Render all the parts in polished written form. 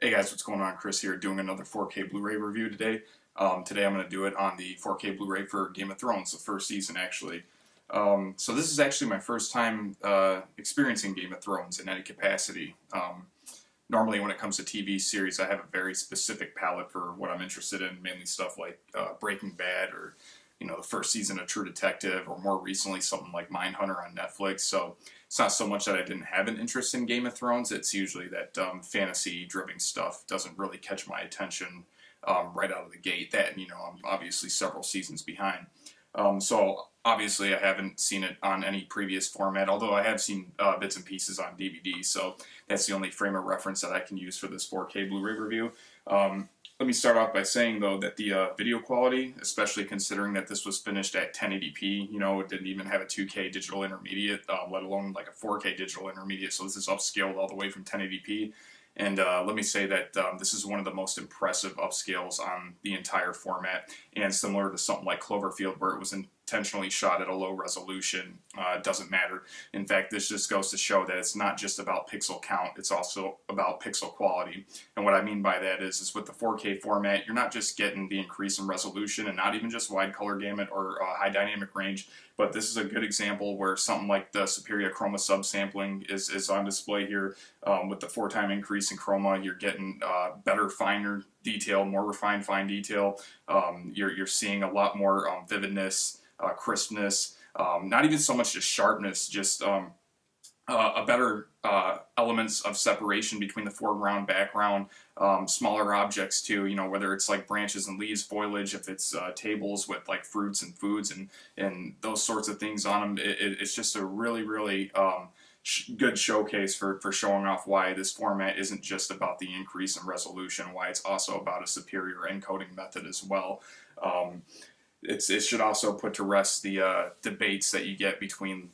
Hey guys, what's going on? Chris here doing another 4K Blu-ray review today. Today I'm going to do it on the 4K Blu-ray for Game of Thrones, the first season actually. So this is actually my first time experiencing Game of Thrones in any capacity. Normally when it comes to TV series I have a very specific palette for what I'm interested in, mainly stuff like Breaking Bad or the first season of True Detective, or more recently something like Mindhunter on Netflix. So it's not so much that I didn't have an interest in Game of Thrones, it's usually that fantasy-driven stuff doesn't really catch my attention right out of the gate. That, and I'm obviously several seasons behind. So obviously I haven't seen it on any previous format, although I have seen bits and pieces on DVD, so that's the only frame of reference that I can use for this 4K Blu-ray review. Let me start off by saying, though, that the video quality, especially considering that this was finished at 1080p, it didn't even have a 2K digital intermediate, let alone like a 4K digital intermediate, so this is upscaled all the way from 1080p. And let me say that this is one of the most impressive upscales on the entire format, and similar to something like Cloverfield where it was intentionally shot at a low resolution, it doesn't matter. In fact, this just goes to show that it's not just about pixel count, it's also about pixel quality. And what I mean by that is with the 4K format, you're not just getting the increase in resolution and not even just wide color gamut or high dynamic range, but this is a good example where something like the superior chroma subsampling is on display here. With the 4-time increase in chroma, you're getting better, finer detail, more refined fine detail. You're seeing a lot more vividness, crispness, not even so much just sharpness, just a better elements of separation between the foreground, background, smaller objects too, whether it's like branches and leaves, foliage, if it's tables with like fruits and foods and those sorts of things on them. It's just a really good showcase for showing off why this format isn't just about the increase in resolution, why it's also about a superior encoding method as well. It should also put to rest the debates that you get between,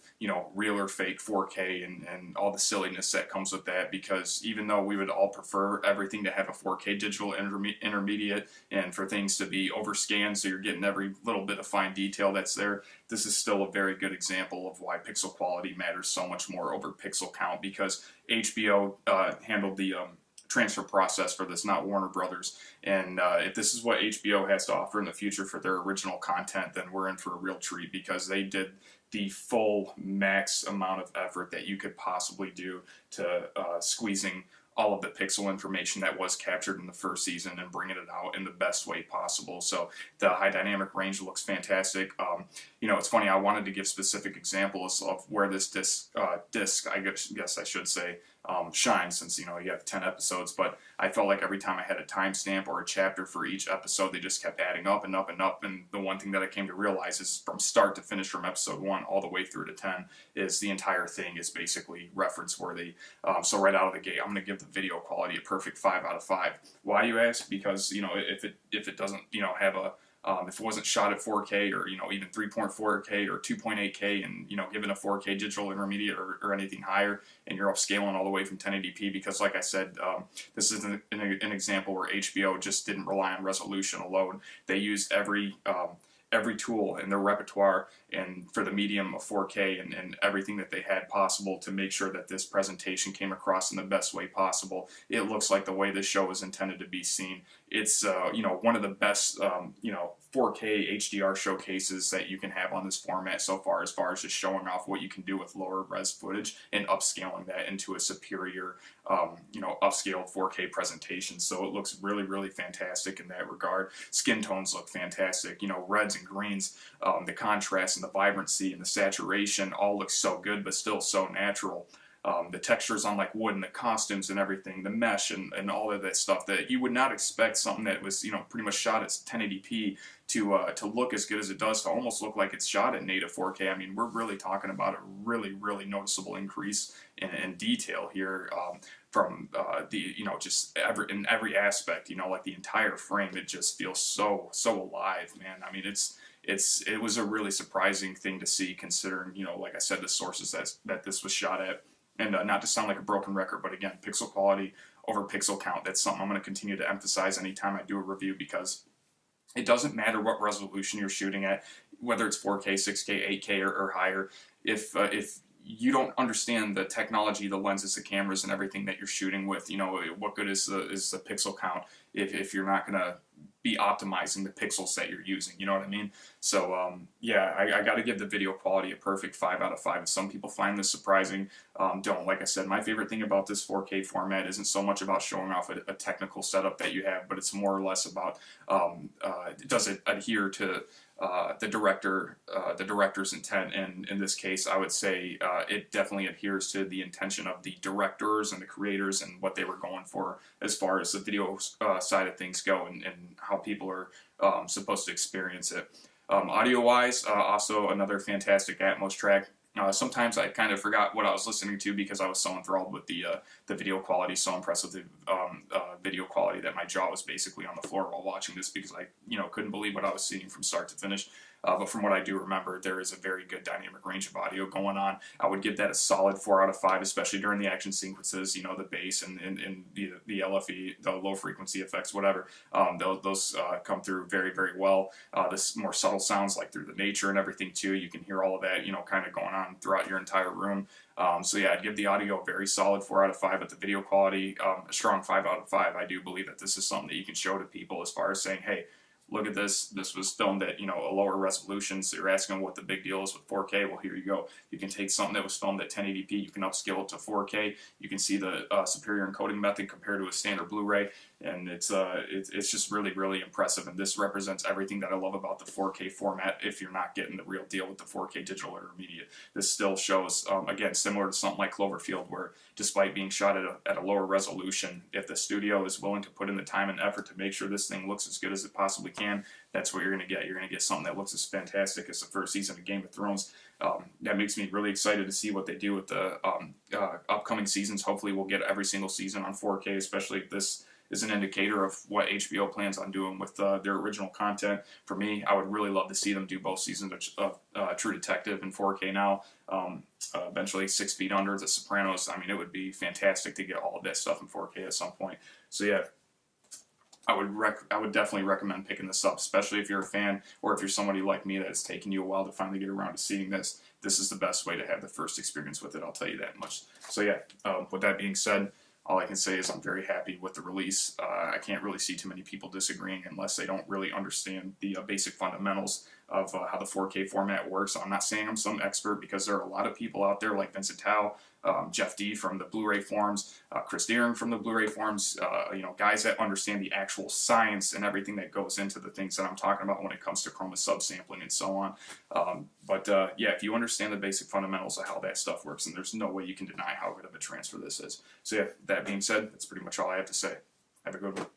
real or fake 4K and all the silliness that comes with that, because even though we would all prefer everything to have a 4K digital intermediate and for things to be overscanned so you're getting every little bit of fine detail that's there, this is still a very good example of why pixel quality matters so much more over pixel count, because HBO handled the transfer process for this, not Warner Brothers. And if this is what HBO has to offer in the future for their original content, then we're in for a real treat, because they did the full max amount of effort that you could possibly do to squeezing all of the pixel information that was captured in the first season and bringing it out in the best way possible. So the high dynamic range looks fantastic. It's funny, I wanted to give specific examples of where this disc, I guess I should say, shines, since you have 10 episodes, but I felt like every time I had a timestamp or a chapter for each episode, they just kept adding up and up and up. And the one thing that I came to realize is from start to finish, from episode 1 all the way through to 10, is the entire thing is basically reference worthy. So right out of the gate, I'm going to give the video quality a perfect 5 out of 5. Why, you ask? Because if it doesn't have a if it wasn't shot at 4K or even 3.4K or 2.8K and given a 4K digital intermediate or anything higher, and you're upscaling all the way from 1080p, because like I said, this is an example where HBO just didn't rely on resolution alone. They used every tool in their repertoire and for the medium of 4K and everything that they had possible to make sure that this presentation came across in the best way possible. It looks like the way this show is intended to be seen. It's one of the best 4K HDR showcases that you can have on this format so far, as far as just showing off what you can do with lower res footage and upscaling that into a superior upscaled 4K presentation. So it looks really fantastic in that regard. Skin tones look fantastic, reds and greens, the contrast and the vibrancy and the saturation all look so good, but still so natural. The textures on like wood and the costumes and everything, the mesh and all of that stuff that you would not expect something that was pretty much shot at 1080p to look as good as it does, to almost look like it's shot at native 4K. I mean, we're really talking about a really noticeable increase in detail here, from the just in every aspect. Like the entire frame, it just feels so alive, man. I mean, it was a really surprising thing to see, considering like I said, the sources that this was shot at. And not to sound like a broken record, but again, pixel quality over pixel count, that's something I'm going to continue to emphasize anytime I do a review, because it doesn't matter what resolution you're shooting at, whether it's 4K, 6K, 8K, or higher. If you don't understand the technology, the lenses, the cameras, and everything that you're shooting with. You know, what good is the pixel count if you're not gonna be optimizing the pixels that you're using? You know what I mean? So yeah, I got to give the video quality a perfect 5 out of 5. Some people find this surprising. Don't. Like I said, my favorite thing about this 4K format isn't so much about showing off a technical setup that you have, but it's more or less about does it adhere to the director's intent. And in this case, I would say it definitely adheres to the intention of the directors and the creators and what they were going for as far as the video side of things go, and how people are supposed to experience it. Audio-wise, also another fantastic Atmos track. Sometimes I kind of forgot what I was listening to because I was so enthralled with the video quality, so impressed with the video quality that my jaw was basically on the floor while watching this, because I couldn't believe what I was seeing from start to finish. But from what I do remember, there is a very good dynamic range of audio going on. I would give that a solid 4 out of 5, especially during the action sequences. You know, the bass and the LFE, the low frequency effects, whatever. Those come through very, very well. This more subtle sounds, like through the nature and everything too. You can hear all of that, kind of going on throughout your entire room. So yeah, I'd give the audio a very solid 4 out of 5, but the video quality, a strong 5 out of 5. I do believe that this is something that you can show to people as far as saying, hey, look at this. This was filmed at, a lower resolution. So you're asking what the big deal is with 4K. Well, here you go. You can take something that was filmed at 1080p. You can upscale it to 4K. You can see the superior encoding method compared to a standard Blu-ray, and it's just really, really impressive. And this represents everything that I love about the 4K format. If you're not getting the real deal with the 4K digital intermediate, this still shows again, similar to something like Cloverfield, where despite being shot at a lower resolution, if the studio is willing to put in the time and effort to make sure this thing looks as good as it possibly can, that's what you're going to get. You're going to get something that looks as fantastic as the first season of Game of Thrones. That makes me really excited to see what they do with the upcoming seasons. Hopefully we'll get every single season on 4K, especially if this is an indicator of what HBO plans on doing with their original content. For me, I would really love to see them do both seasons of True Detective in 4K now. Eventually 6 Feet Under, The Sopranos. I mean, it would be fantastic to get all of that stuff in 4K at some point. So yeah, I would definitely recommend picking this up, especially if you're a fan, or if you're somebody like me that it's taken you a while to finally get around to seeing this. This is the best way to have the first experience with it, I'll tell you that much. So yeah, with that being said, all I can say is I'm very happy with the release. I can't really see too many people disagreeing unless they don't really understand the basic fundamentals of how the 4K format works. I'm not saying I'm some expert, because there are a lot of people out there like Vincent Tao, Jeff D from the Blu-ray forums, Chris Deering from the Blu-ray forums, guys that understand the actual science and everything that goes into the things that I'm talking about when it comes to chroma subsampling and so on. Yeah, if you understand the basic fundamentals of how that stuff works, then there's no way you can deny how good of a transfer this is. So yeah, that being said, that's pretty much all I have to say. Have a good one.